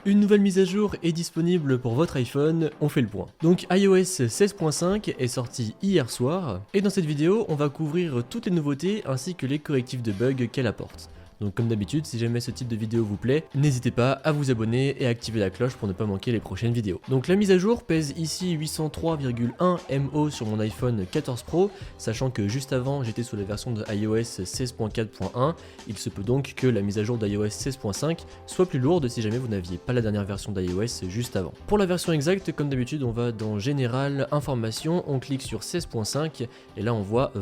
Une nouvelle mise à jour est disponible pour votre iPhone, on fait le point. Donc iOS 16.5 est sorti hier soir, et dans cette vidéo, on va couvrir toutes les nouveautés ainsi que les correctifs de bugs qu'elle apporte. Donc comme d'habitude, si jamais ce type de vidéo vous plaît, n'hésitez pas à vous abonner et à activer la cloche pour ne pas manquer les prochaines vidéos. Donc la mise à jour pèse ici 803,1 MO sur mon iPhone 14 Pro, sachant que juste avant j'étais sous la version de iOS 16.4.1, il se peut donc que la mise à jour d'iOS 16.5 soit plus lourde si jamais vous n'aviez pas la dernière version d'iOS juste avant. Pour la version exacte, comme d'habitude, on va dans Général, Information, on clique sur 16.5 et là on voit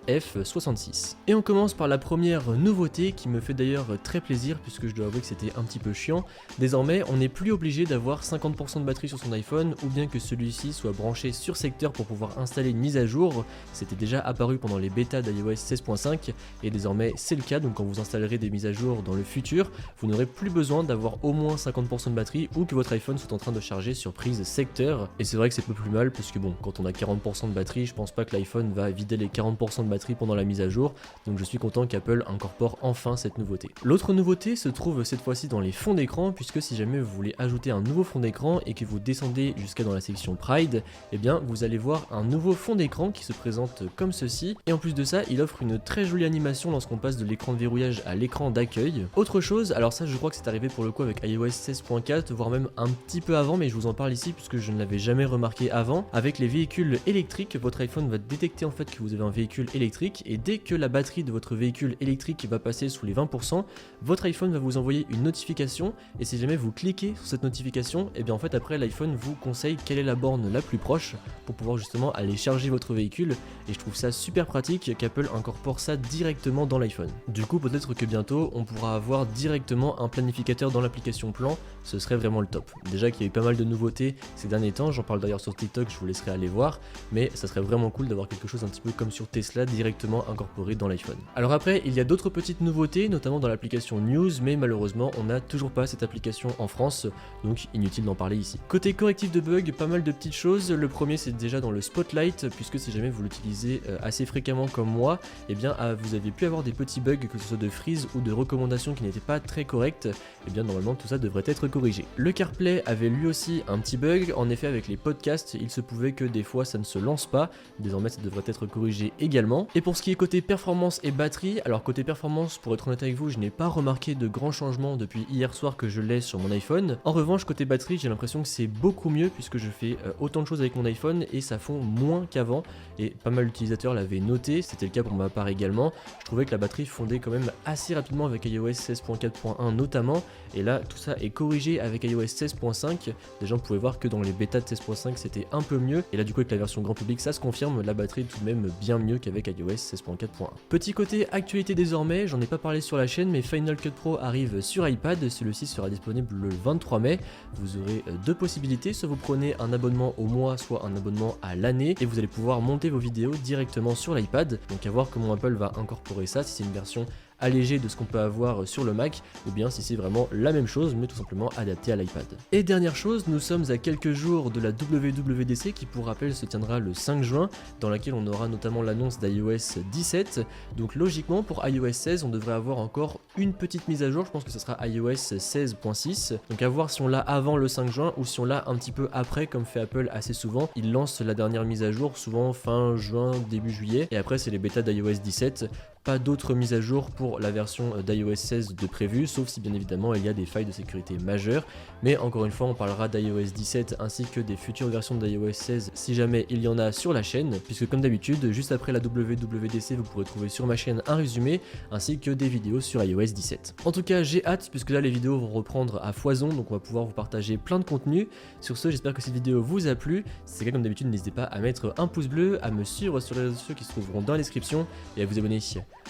20F66. Et on commence par la première nouveauté qui me fait d'ailleurs très plaisir puisque je dois avouer que c'était un petit peu chiant. Désormais on n'est plus obligé d'avoir 50% de batterie sur son iPhone ou bien que celui-ci soit branché sur secteur pour pouvoir installer une mise à jour. C'était déjà apparu pendant les bêtas d'iOS 16.5 et désormais c'est le cas, donc quand vous installerez des mises à jour dans le futur, vous n'aurez plus besoin d'avoir au moins 50% de batterie ou que votre iPhone soit en train de charger sur prise secteur. Et c'est vrai que c'est peu plus mal parce que bon, quand on a 40% de batterie, je pense pas que l'iPhone va vider les 40% de batterie pendant la mise à jour, donc je suis content qu'Apple incorpore enfin cette nouveauté. L'autre nouveauté se trouve cette fois-ci dans les fonds d'écran, puisque si jamais vous voulez ajouter un nouveau fond d'écran et que vous descendez jusqu'à dans la section Pride, eh bien vous allez voir un nouveau fond d'écran qui se présente comme ceci, et en plus de ça il offre une très jolie animation lorsqu'on passe de l'écran de verrouillage à l'écran d'accueil. Autre chose, alors ça je crois que c'est arrivé pour le coup avec iOS 16.4, voire même un petit peu avant, mais je vous en parle ici puisque je ne l'avais jamais remarqué avant. Avec les véhicules électriques, votre iPhone va détecter en fait que vous avez un véhicule électrique, et dès que la batterie de votre véhicule électrique va passer sous les 20%, votre iPhone va vous envoyer une notification, et si jamais vous cliquez sur cette notification, et bien en fait après l'iPhone vous conseille quelle est la borne la plus proche pour pouvoir justement aller charger votre véhicule, et je trouve ça super pratique qu'Apple incorpore ça directement dans l'iPhone. Du coup peut-être que bientôt on pourra avoir directement un planificateur dans l'application Plan, ce serait vraiment le top. Déjà qu'il y a eu pas mal de nouveautés ces derniers temps, j'en parle d'ailleurs sur TikTok, je vous laisserai aller voir, mais ça serait vraiment cool d'avoir quelque chose un petit peu comme sur Tesla directement incorporé dans l'iPhone. Alors après il y a d'autres petites nouveautés, notamment dans l'application News, mais malheureusement on n'a toujours pas cette application en France, donc inutile d'en parler ici. Côté correctif de bugs, pas mal de petites choses. Le premier c'est déjà dans le Spotlight, puisque si jamais vous l'utilisez assez fréquemment comme moi, et bien vous avez pu avoir des petits bugs, que ce soit de freeze ou de recommandations qui n'étaient pas très correctes, et bien normalement tout ça devrait être corrigé. Le CarPlay avait lui aussi un petit bug, en effet avec les podcasts il se pouvait que des fois ça ne se lance pas, désormais ça devrait être corrigé également. Et pour ce qui est côté performance et batterie, alors côté performance, pour être honnête avec vous, je n'ai pas remarqué de grands changements depuis hier soir que je l'ai sur mon iPhone. En revanche côté batterie j'ai l'impression que c'est beaucoup mieux puisque je fais autant de choses avec mon iPhone et ça fond moins qu'avant, et pas mal d'utilisateurs l'avaient noté, c'était le cas pour ma part également. Je trouvais que la batterie fondait quand même assez rapidement avec iOS 16.4.1 notamment, et là tout ça est corrigé avec iOS 16.5. Déjà on pouvait voir que dans les bêtas de 16.5 c'était un peu mieux, et là du coup avec la version grand public ça se confirme, la batterie est tout de même bien mieux qu'avec iOS 16.4.1. Petit côté actualité désormais, j'en ai pas parlé sur la chaîne, mais Final Cut Pro arrive sur iPad, celui-ci sera disponible le 23 mai. Vous aurez deux possibilités, soit vous prenez un abonnement au mois, soit un abonnement à l'année, et vous allez pouvoir monter vos vidéos directement sur l'iPad. Donc à voir comment Apple va incorporer ça, si c'est une version allégé de ce qu'on peut avoir sur le Mac, ou bien si c'est vraiment la même chose mais tout simplement adapté à l'iPad. Et dernière chose, nous sommes à quelques jours de la WWDC qui pour rappel se tiendra le 5 juin, dans laquelle on aura notamment l'annonce d'iOS 17, donc logiquement pour iOS 16 on devrait avoir encore une petite mise à jour, je pense que ce sera iOS 16.6, donc à voir si on l'a avant le 5 juin ou si on l'a un petit peu après comme fait Apple assez souvent. Il lance la dernière mise à jour souvent fin juin, début juillet, et après c'est les bêtas d'iOS 17, pas d'autres mises à jour pour la version d'iOS 16 de prévu, sauf si bien évidemment il y a des failles de sécurité majeures, mais encore une fois on parlera d'iOS 17 ainsi que des futures versions d'iOS 16 si jamais il y en a sur la chaîne, puisque comme d'habitude juste après la WWDC vous pourrez trouver sur ma chaîne un résumé ainsi que des vidéos sur iOS 17. En tout cas j'ai hâte puisque là les vidéos vont reprendre à foison, donc on va pouvoir vous partager plein de contenu. Sur ce, j'espère que cette vidéo vous a plu, si c'est le cas comme d'habitude n'hésitez pas à mettre un pouce bleu, à me suivre sur les réseaux sociaux qui se trouveront dans la description et à vous abonner.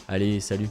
Allez, salut!